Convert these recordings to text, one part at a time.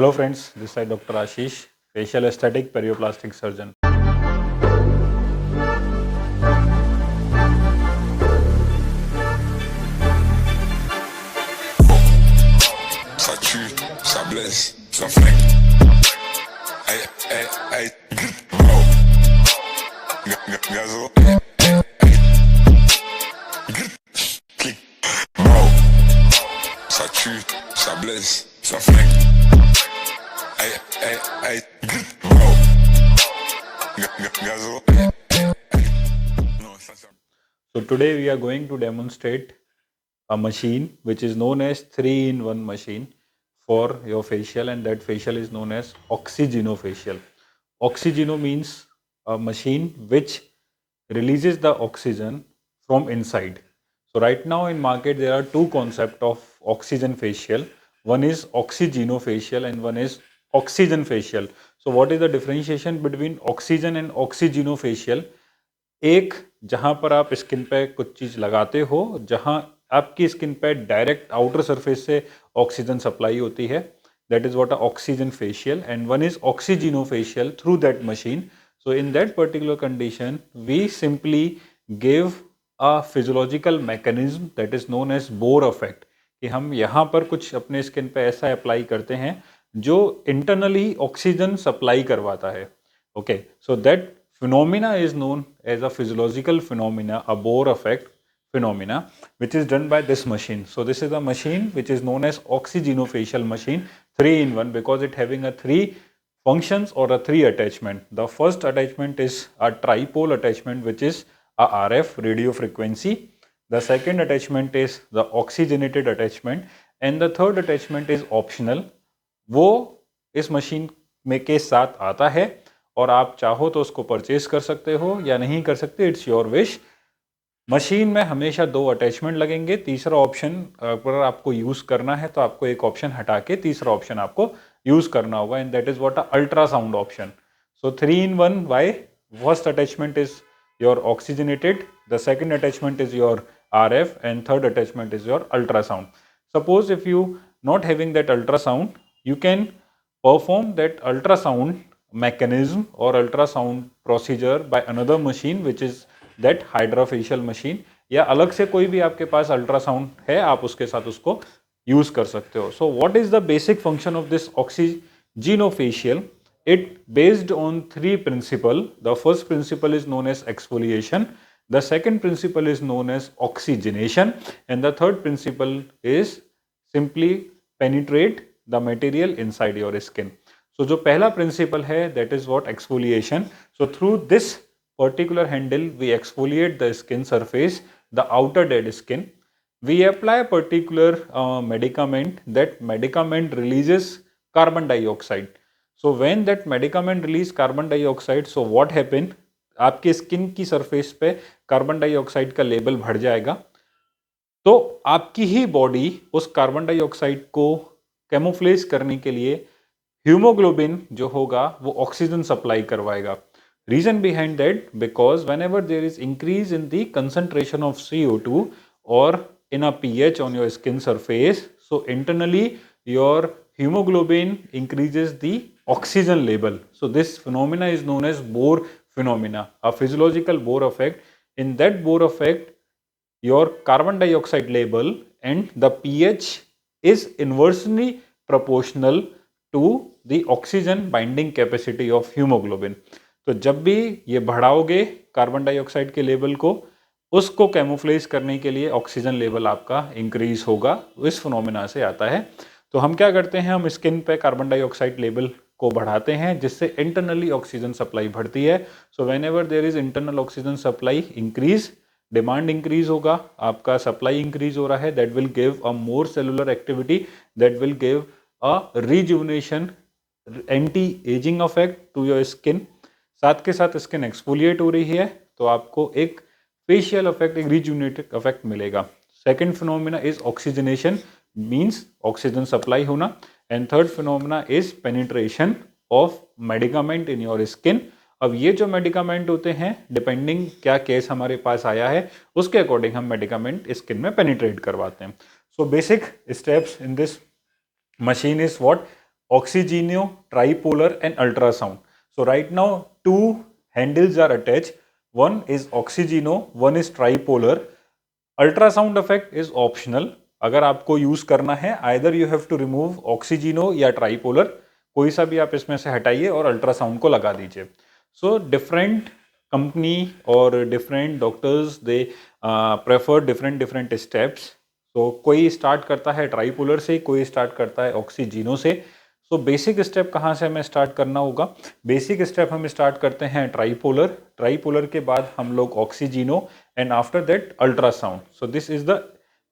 Hello friends, this is Dr. Ashish, facial aesthetic perioplastic surgeon. Ça tue, ça blesse, ça flingue. Aïe, aïe, aïe, bro. Gazo, clic, bro. Ça tue, ça blesse, ça flingue. Aïe, aïe, aïe, bro. Gazo, non, ça. So today we are going to demonstrate a machine which is known as 3-in-1 machine for your facial, and that facial is known as oxygenofacial. Oxygeno means a machine which releases the oxygen from inside. So right now in market there are two concepts of oxygen facial. One is oxygenofacial and one is oxygen facial. So what is the differentiation between oxygen and oxygenofacial? एक जहां पर आप skin पे कुछ चीज लगाते हो, जहां आपकी स्किन पे डायरेक्ट आउटर सरफेस से ऑक्सीजन सप्लाई होती है, that is what a oxygen facial, and one is oxygenofacial through that machine. So in that particular condition, we simply give a physiological mechanism that is known as Bohr effect, कि हम यहाँ पर कुछ अपने skin पे ऐसा apply करते हैं जो इंटरनली ऑक्सीजन सप्लाई करवाता है. Okay, so that phenomena is known as a physiological phenomena, a Bohr effect phenomena, which is done by this machine. So this is a machine which is known as oxygenofacial machine, 3-in-1, because it having a 3 functions or a 3 attachment. The first attachment is a tripole attachment, which is a RF, radio frequency. The second attachment is the oxygenated attachment, and the third attachment is optional. वो इस machine में के साथ आता है और आप चाहो तो उसको परचेज कर सकते हो या नहीं कर सकते, इट्स योर विश. मशीन में हमेशा 2 अटैचमेंट लगेंगे. तीसरा ऑप्शन अगर आपको यूज करना है तो आपको एक ऑप्शन हटा के तीसरा ऑप्शन आपको यूज करना होगा, and that is what a ultrasound option. So 3-in-1, why? First attachment is your oxygenated, the second attachment is your RF, and third attachment is your ultrasound. Suppose if you not having that ultrasound, you can perform that ultrasound mechanism or ultrasound procedure by another machine, which is that hydrofacial machine. या अलग से कोई भी आपके पास ultrasound है, आप उसके साथ उसको यूज कर सकते हो. So what is the basic function of this oxygenofacial? It based on 3 principles. The first principle is known as exfoliation, the second principle is known as oxygenation, and the third principle is simply penetrate the material inside your skin. So जो पहला principle है, that is what exfoliation. So through this particular handle we exfoliate the skin surface, the outer dead skin. We apply a particular medicament. That medicament releases carbon dioxide. So when that medicament release carbon dioxide, so what happen? आपके skin की surface पे carbon dioxide का level बढ़ जाएगा, तो आपकी ही body उस कार्बन डाइऑक्साइड को कैमोफ्लेज करने के लिए हीमोग्लोबिन जो होगा वो ऑक्सीजन सप्लाई करवाएगा. Reason behind that, because whenever there is increase in the concentration of CO2 और in a pH on your skin surface, so internally your hemoglobin increases the oxygen level. So this phenomena is known as Bohr phenomena, a physiological Bohr effect. In that Bohr effect, your carbon dioxide level and the pH is inversely proportional to the oxygen binding capacity of hemoglobin. तो जब भी ये बढ़ाओगे carbon dioxide के level को, उसको camouflage करने के लिए ऑक्सीजन लेवल आपका इंक्रीज होगा. इस फिनोमेना से आता है. तो हम क्या करते हैं, हम स्किन पे कार्बन डाइऑक्साइड लेवल को बढ़ाते हैं जिससे इंटरनली ऑक्सीजन सप्लाई बढ़ती है. So whenever there is internal oxygen supply increase, demand increase होगा, आपका सप्लाई इंक्रीज हो रहा है, that will give a more cellular activity, that will give a rejuvenation, anti ageing effect to your skin. साथ के साथ skin exfoliate हो रही है तो आपको एक फेशियल इफेक्ट, एक रिजुवनेटिव इफेक्ट मिलेगा. Second phenomena is oxygenation, means oxygen supply होना, and third phenomena is penetration of medicament in your skin. अब ये जो मेडिकामेंट होते हैं, डिपेंडिंग क्या केस हमारे पास आया है उसके अकॉर्डिंग हम मेडिकामेंट स्किन में पेनिट्रेट करवाते हैं. So basic steps in this machine is what? oxygeno, tripolar and ultrasound. So right now 2 handles are attached. One is oxygeno, one is tripolar. Ultrasound effect is optional. अगर आपको use करना है either you have to remove oxygeno या tripolar, कोई सा भी आप इसमें से हटाइए और अल्ट्रासाउंड को लगा दीजिए. So different company or different doctors they prefer different steps. So कोई स्टार्ट करता है ट्राईपोलर से, कोई स्टार्ट करता है ऑक्सीजिनो से. सो बेसिक स्टेप कहाँ से हमें स्टार्ट करना होगा? बेसिक स्टेप हम स्टार्ट करते हैं ट्राईपोलर. ट्राईपोलर के बाद हम लोग oxygeno and after that ultrasound. So this is the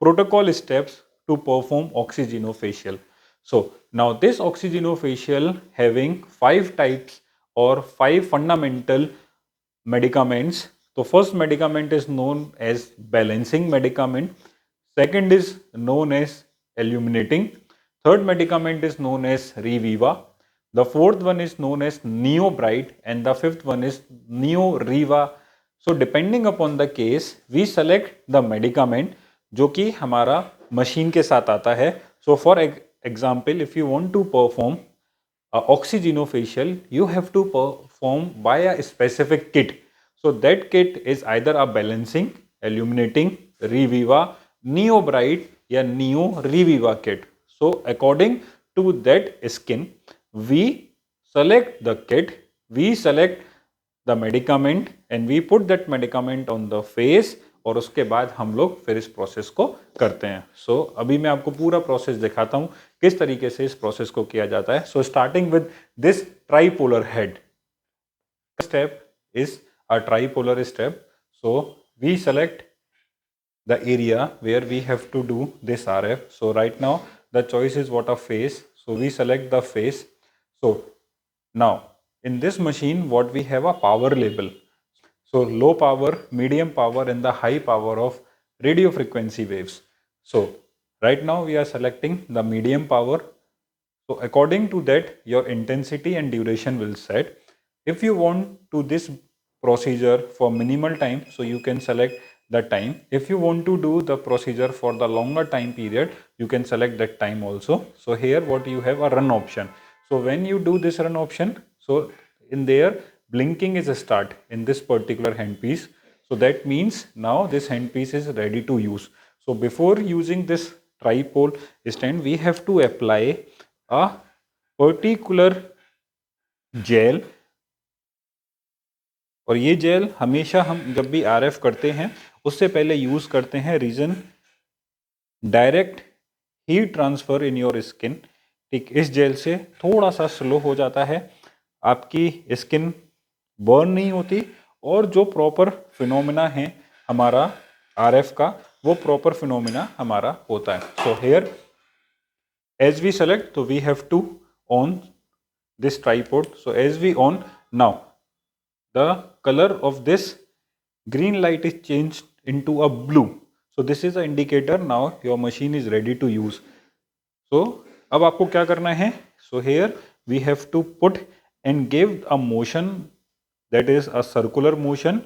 protocol steps to perform oxygenofacial. So now this oxygenofacial having 5 types or 5 fundamental medicaments. So first medicament is known as balancing medicament. Second is known as illuminating. Third medicament is known as Reviva. The fourth one is known as Neo Bright and the fifth one is Neo Riva. So depending upon the case, we select the medicament जो कि हमारा machine के साथ आता है. So for example, if you want to perform oxygenofacial, you have to perform by a specific kit. So that kit is either a balancing, illuminating, Reviva, Neo Bright या Neo Reviva kit. So according to that skin, we select the kit, we select the medicament and we put that medicament on the face और उसके बाद हम लोग फिर इस process को करते हैं. सो अभी मैं आपको पूरा प्रोसेस दिखाता हूँ किस तरीके से इस प्रोसेस को किया जाता है. So starting with this tripolar head. Step is a tripolar step. So we select the area where we have to do this RF. So right now the choice is what a face. So we select the face. So now in this machine what we have a power label. So low power, medium power and the high power of radio frequency waves. So right now we are selecting the medium power. So according to that your intensity and duration will set. If you want to this procedure for minimal time, so you can select the time. If you want to do the procedure for the longer time period, you can select that time also. So here what you have a run option. So when you do this run option, so in there blinking is a start in this particular handpiece. So that means now this handpiece is ready to use. So before using this tripod stand, we have to apply a particular gel. और ये jail हमेशा हम जब भी RF करते हैं उससे पहले यूज करते हैं. Reason direct heat transfer in your skin. ठीक, इस जेल से थोड़ा सा स्लो हो जाता है, आपकी स्किन बर्न नहीं होती और जो प्रॉपर फिनोमिना है हमारा आरएफ का वो प्रॉपर फिनोमिना हमारा होता है. So here as we select, तो we have to on this tripod. So as we on, now the color of this green light is changed into a blue. So this is an indicator now your machine is ready to use. So अब आपको क्या करना है? So here we have to put and give a motion that is a circular motion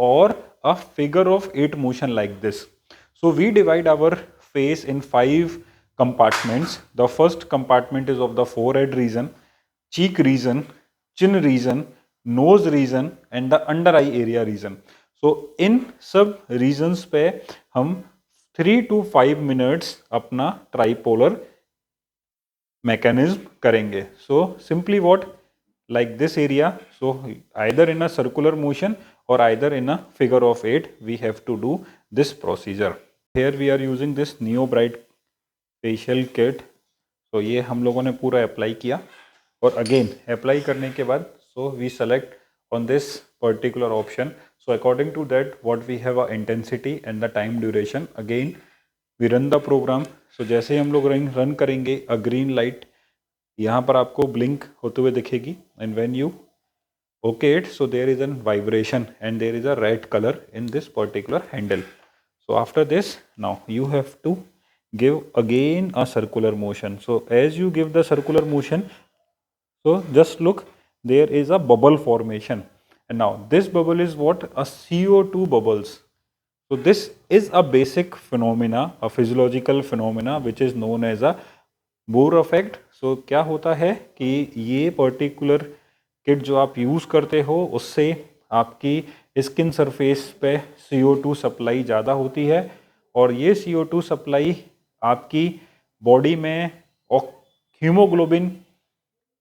or a figure of 8 motion like this. So we divide our face in 5 compartments. The first compartment is of the forehead region, cheek region, chin region, nose region and the under eye area region. So इन सब regions पे हम 3 to 5 minutes अपना tripolar mechanism करेंगे. So simply what, like this area, so either in a circular motion or either in a figure of 8 we have to do this procedure. Here we are using this Neo Bright facial kit. So ये हम लोगों ने पूरा apply किया और again apply करने के बाद so we select on this particular option. So according to that what we have a intensity and the time duration. Again we run the program. So जैसे हम लोग रन करेंगे a green light यहाँ पर आपको blink होते हुए दिखेगी and when you okay it, so there is a vibration and there is a red color in this particular handle. So after this now you have to give again a circular motion. So as you give the circular motion, so just look, there is a bubble formation and now this bubble is what, a CO2 bubbles. So this is a basic phenomena, a physiological phenomena which is known as a Bohr effect. सो क्या होता है कि ये particular kit जो आप use करते हो उससे आपकी स्किन सरफेस पे CO2 सप्लाई ज़्यादा होती है और ये CO2 सप्लाई आपकी बॉडी में हीमोग्लोबिन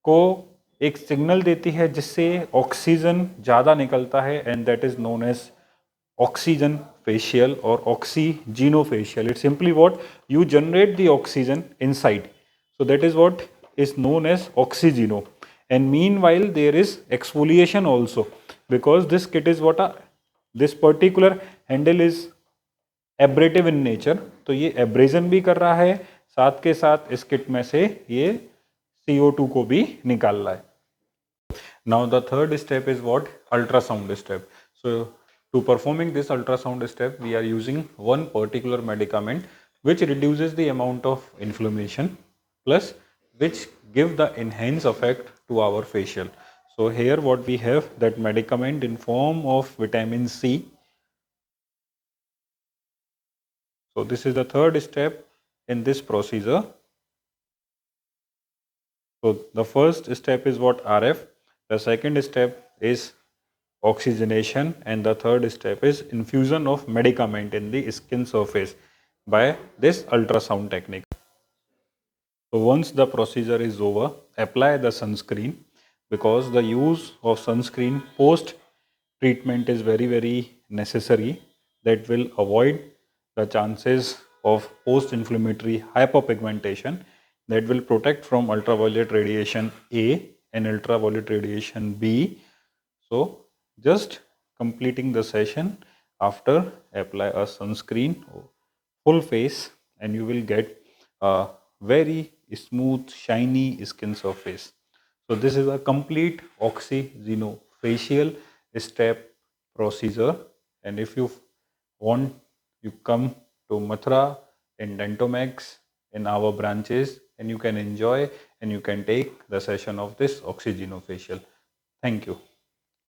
को एक सिग्नल देती है जिससे ऑक्सीजन ज़्यादा निकलता है and that is known as oxygen facial or oxygenofacial. It's simply what you generate the oxygen inside. So that is what is known as oxygeno. And meanwhile there is exfoliation also because this kit is what this particular handle is abrasive in nature. तो ये abrasion भी कर रहा है साथ के साथ इस किट में से ये CO2 को भी निकाल रहा है. Now the third step is what? Ultrasound step. So to performing this ultrasound step, we are using one particular medicament which reduces the amount of inflammation plus which give the enhanced effect to our facial. So here what we have that medicament in form of vitamin C. So this is the third step in this procedure. So the first step is what? RF. The second step is oxygenation and the third step is infusion of medicament in the skin surface by this ultrasound technique. So once the procedure is over, apply the sunscreen because the use of sunscreen post treatment is very necessary. That will avoid the chances of post inflammatory hyperpigmentation, that will protect from ultraviolet radiation A and ultraviolet radiation B. So just completing the session after apply a sunscreen full face and you will get a very smooth shiny skin surface. So this is a complete oxygenofacial step procedure, and if you want, you come to Mathura in Dentomax in our branches and you can enjoy and you can take the session of this oxygenofacial. Thank you.